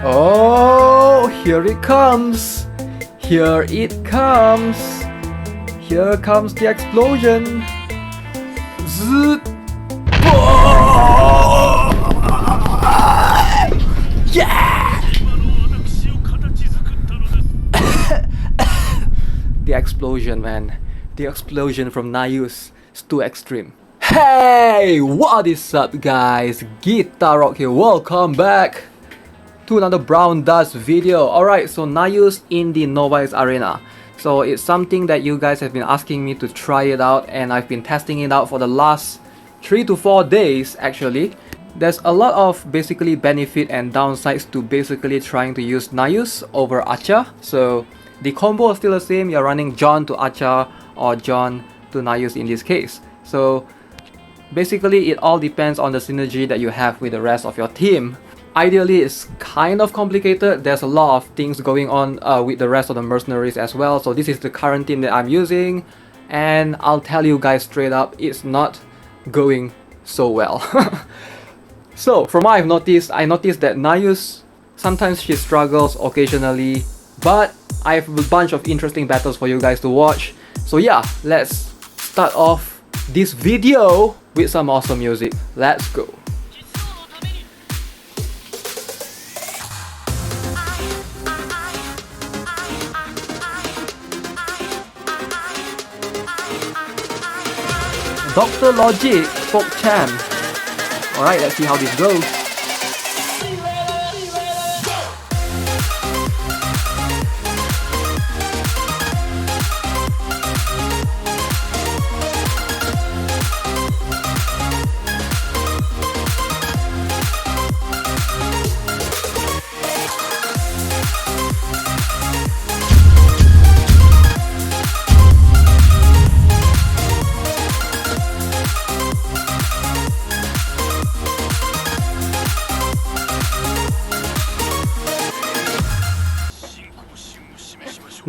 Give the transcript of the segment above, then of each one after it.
Oh, here it comes. Here it comes. Here comes the explosion. Zzz. Oh! Yeah! The explosion, man. The explosion from Naius is too extreme. Hey, what is up guys? GuitarRock here. Welcome back to another Brown Dust video. Alright, so Naius in the Novice arena. So it's something that you guys have been asking me to try it out, and I've been testing it out for the last 3 to 4 days actually. There's a lot of basically benefit and downsides to basically trying to use Naius over Acha. So the combo is still the same. You're running John to Acha or John to Naius in this case. So basically it all depends on the synergy that you have with the rest of your team. Ideally, it's kind of complicated. There's a lot of things going on with the rest of the mercenaries as well. So this is the current team that I'm using, and I'll tell you guys straight up, it's not going so well. So from what I've noticed, I noticed that Naius, sometimes she struggles occasionally, but I have a bunch of interesting battles for you guys to watch. So yeah, let's start off this video with some awesome music. Let's go. Dr. Logic, Folk Champ. Alright, let's see how this goes.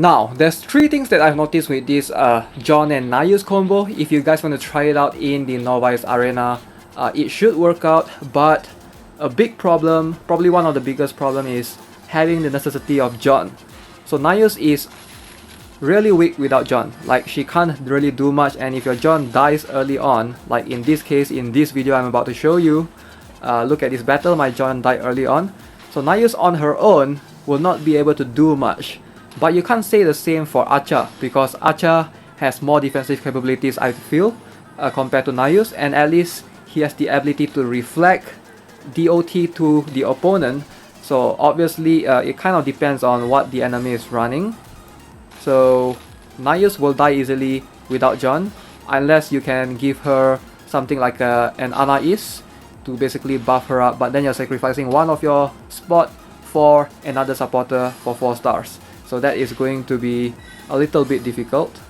Now, there's 3 things that I've noticed with this John and Naius combo. If you guys want to try it out in the Novice arena, it should work out, but a big problem, probably one of the biggest problem, is having the necessity of John. So Naius is really weak without John. Like, she can't really do much, and if your John dies early on, like in this case, in this video I'm about to show you, look at this battle, my John died early on. So Naius on her own will not be able to do much. But you can't say the same for Acha, because Acha has more defensive capabilities, I feel, compared to Naius, and at least he has the ability to reflect DOT to the opponent. So obviously it kind of depends on what the enemy is running. So Naius will die easily without John, unless you can give her something like an Anais to basically buff her up, but then you're sacrificing one of your spot for another supporter for 4 stars. So that is going to be a little bit difficult.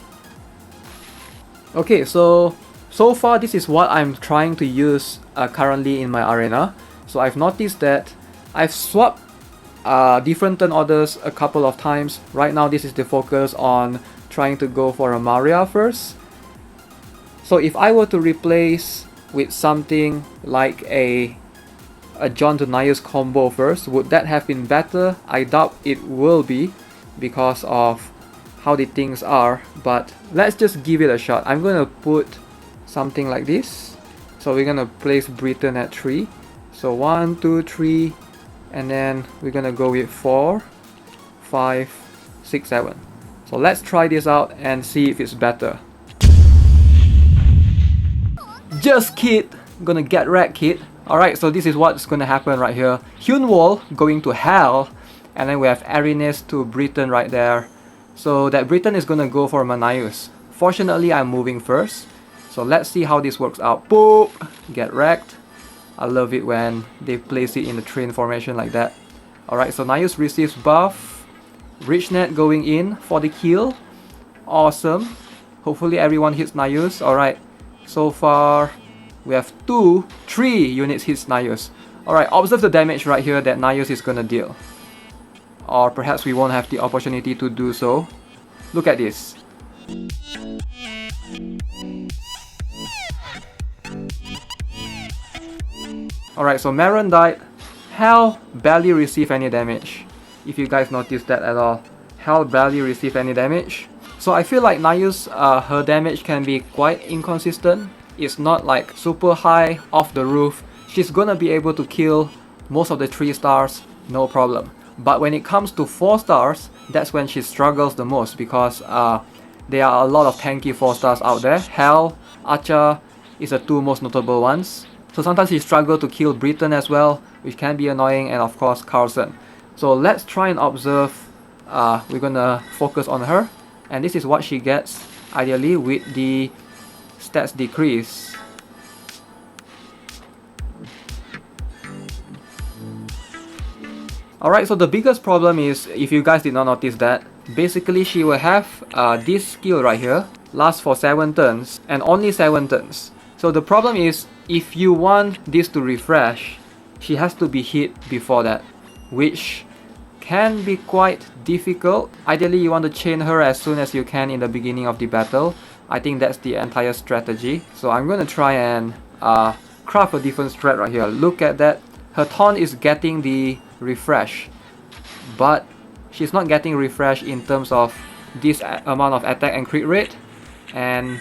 Okay, so far this is what I'm trying to use currently in my arena. So I've noticed that I've swapped different turn orders a couple of times. Right now this is the focus on trying to go for a Maria first. So if I were to replace with something like a John to Naius combo first, would that have been better? I doubt it will be, because of how the things are, but let's just give it a shot. I'm gonna put something like this. So we're gonna place Britain at 3. So 1, 2, 3, and then we're gonna go with 4, 5, 6, 7. So let's try this out and see if it's better. Just kid, gonna get wrecked, kid. Alright, so this is what's gonna happen right here. Hyunwol going to hell, and then we have Arenes to Britain right there. So that Britain is gonna go for Naius. Fortunately, I'm moving first. So let's see how this works out. Boop! Get wrecked. I love it when they place it in the train formation like that. Alright, so Naius receives buff. Richnet going in for the kill. Awesome. Hopefully everyone hits Naius. Alright, so far we have 3 units hits Naius. Alright, observe the damage right here that Naius is gonna deal. Or perhaps we won't have the opportunity to do so. Look at this. Alright, so Maron died, Hell barely receive any damage. If you guys notice that at all. Hell barely receive any damage. So I feel like Naius, her damage can be quite inconsistent. It's not like super high off the roof. She's gonna be able to kill most of the 3 stars, no problem. But when it comes to 4 stars, that's when she struggles the most because there are a lot of tanky 4 stars out there. Hell, Archer is the 2 most notable ones. So sometimes she struggles to kill Britain as well, which can be annoying, and of course Carlson. So let's try and observe. We're gonna focus on her, and this is what she gets ideally with the stats decrease. Alright, so the biggest problem is, if you guys did not notice that, basically she will have this skill right here, lasts for 7 turns, and only 7 turns. So the problem is, if you want this to refresh, she has to be hit before that, which can be quite difficult. Ideally you want to chain her as soon as you can in the beginning of the battle. I think that's the entire strategy. So I'm going to try and craft a different strat right here. Look at that. Her taunt is getting the refresh, but she's not getting refresh in terms of this amount of attack and crit rate and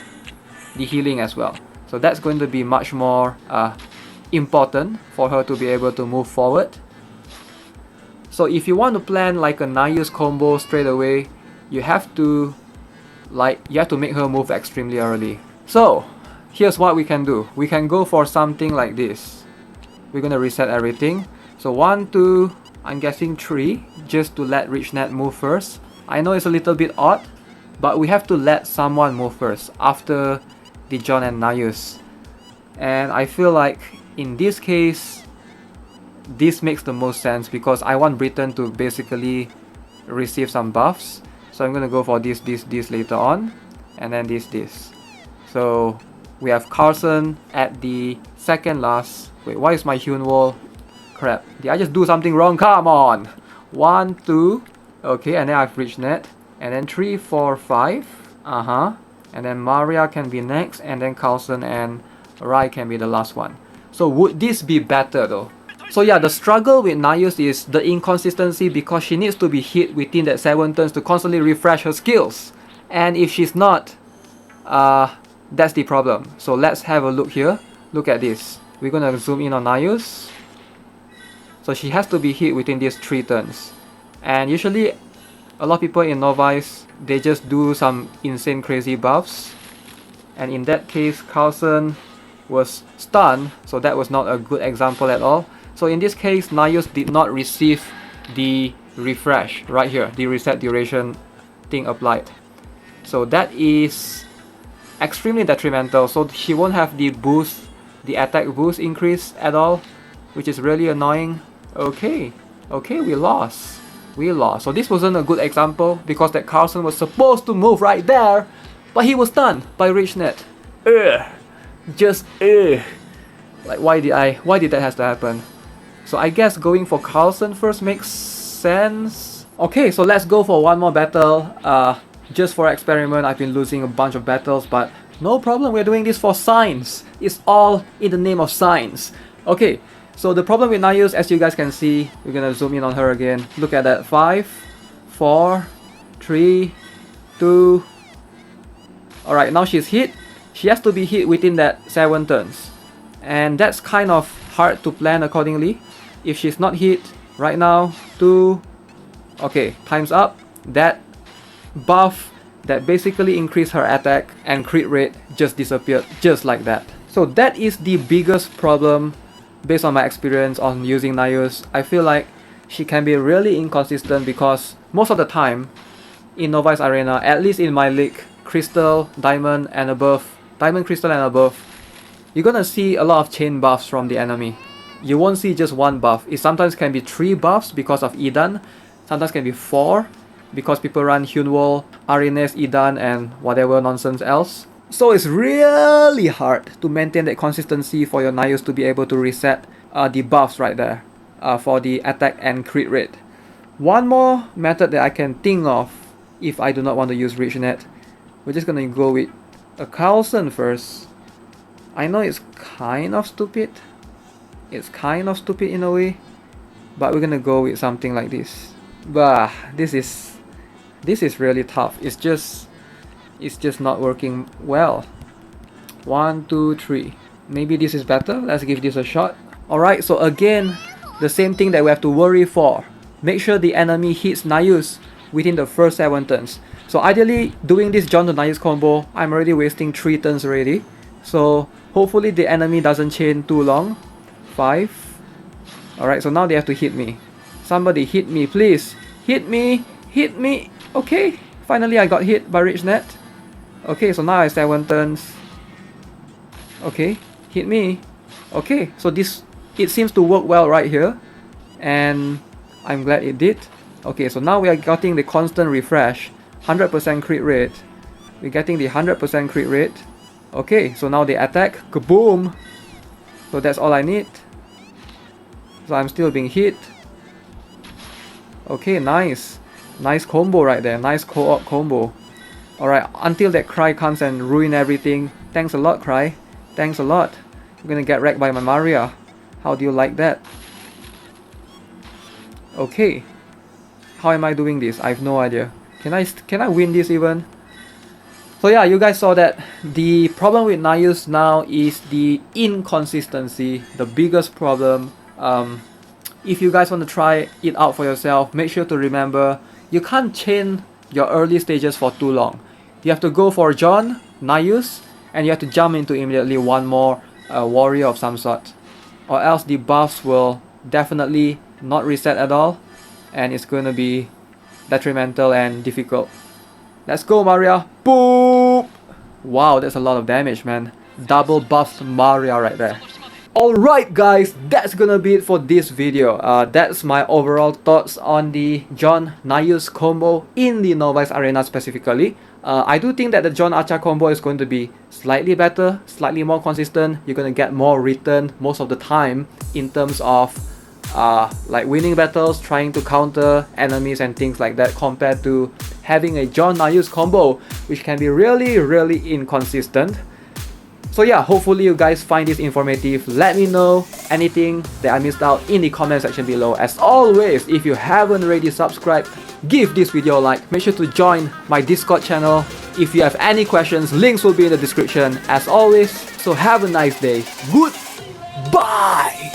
the healing as well. So that's going to be much more important for her to be able to move forward. So if you want to plan like a Naius combo straight away, you have to make her move extremely early. So here's what we can do. We can go for something like this. We're gonna reset everything. So 1, 2, I'm guessing 3, just to let RichNet move first. I know it's a little bit odd, but we have to let someone move first after the John and Naius. And I feel like in this case, this makes the most sense because I want Britain to basically receive some buffs. So I'm gonna go for this later on, and then this. So we have Carlson at the second last. Wait, why is my Hewn Wall? Crap, did I just do something wrong? Come on! 1, 2, okay, and then I've reached net, and then 3, 4, 5, and then Maria can be next, and then Carlson and Rai can be the last one. So would this be better though? So yeah, the struggle with Naius is the inconsistency because she needs to be hit within that 7 turns to constantly refresh her skills, and if she's not, that's the problem. So let's have a look here. Look at this. We're gonna zoom in on Naius. So she has to be hit within these 3 turns. And usually, a lot of people in Novice, they just do some insane crazy buffs. And in that case, Carlson was stunned, so that was not a good example at all. So in this case, Naius did not receive the refresh right here, the reset duration thing applied. So that is extremely detrimental. So she won't have the boost, the attack boost increase at all, which is really annoying. Okay, we lost. So this wasn't a good example because that Carlson was supposed to move right there, but he was stunned by RichNet. Like why did that have to happen? So I guess going for Carlson first makes sense. Okay, so let's go for one more battle. Just for experiment, I've been losing a bunch of battles, but no problem, we're doing this for science. It's all in the name of science. Okay, so the problem with Naius, as you guys can see, we're gonna zoom in on her again. Look at that, 5, 4, 3, 2. Alright, now she's hit. She has to be hit within that 7 turns. And that's kind of hard to plan accordingly. If she's not hit right now, 2, okay, time's up. That buff that basically increased her attack and crit rate just disappeared, just like that. So that is the biggest problem based on my experience on using Naius. I feel like she can be really inconsistent because most of the time in Novice Arena, at least in my league, Crystal, Diamond and above, Diamond, Crystal and above, you're gonna see a lot of chain buffs from the enemy. You won't see just one buff. It sometimes can be 3 buffs because of Edan, sometimes can be 4 because people run Hewn Wall, Arenes, Edan and whatever nonsense else. So it's really hard to maintain that consistency for your Naius to be able to reset the buffs right there for the attack and crit rate. One more method that I can think of if I do not want to use RichNet, we're just gonna go with a Carlson first. I know it's kind of stupid. It's kind of stupid in a way, but we're gonna go with something like this. Bah, this is really tough. It's just not working well. 1, 2, 3. Maybe this is better. Let's give this a shot. Alright, so again, the same thing that we have to worry for. Make sure the enemy hits Naius within the first 7 turns. So ideally, doing this John to Naius combo, I'm already wasting 3 turns already. So hopefully the enemy doesn't chain too long. 5. Alright, so now they have to hit me. Somebody hit me, please. Hit me! Hit me! Okay, finally I got hit by Rich Net. Okay, so now I have 7 turns. Okay, hit me. Okay, so it seems to work well right here. And I'm glad it did. Okay, so now we are getting the constant refresh. 100% crit rate. We're getting the 100% crit rate. Okay, so now they attack. Kaboom! So that's all I need. So I'm still being hit. Okay, nice. Nice combo right there. Nice co-op combo. Alright, until that Cry comes and ruin everything. Thanks a lot, Cry. Thanks a lot. I'm gonna get wrecked by my Maria. How do you like that? Okay. How am I doing this? I have no idea. Can I win this even? So yeah, you guys saw that the problem with Naius now is the inconsistency, the biggest problem. If you guys want to try it out for yourself, make sure to remember you can't chain your early stages for too long. You have to go for John, Naius, and you have to jump into immediately one more warrior of some sort, or else the buffs will definitely not reset at all, and it's going to be detrimental and difficult. Let's go, Maria. Boop! Wow, that's a lot of damage, man. Double buffed Maria right there. Alright guys, that's gonna be it for this video. That's my overall thoughts on the John Naius combo in the Novice Arena specifically. I do think that the John Archer combo is going to be slightly better, slightly more consistent. You're going to get more return most of the time in terms of like winning battles, trying to counter enemies and things like that, compared to having a John Naius combo, which can be really inconsistent. So yeah, hopefully you guys find this informative. Let me know anything that I missed out in the comment section below. As always, if you haven't already subscribed, give this video a like. Make sure to join my Discord channel. If you have any questions, links will be in the description as always. So have a nice day. Goodbye!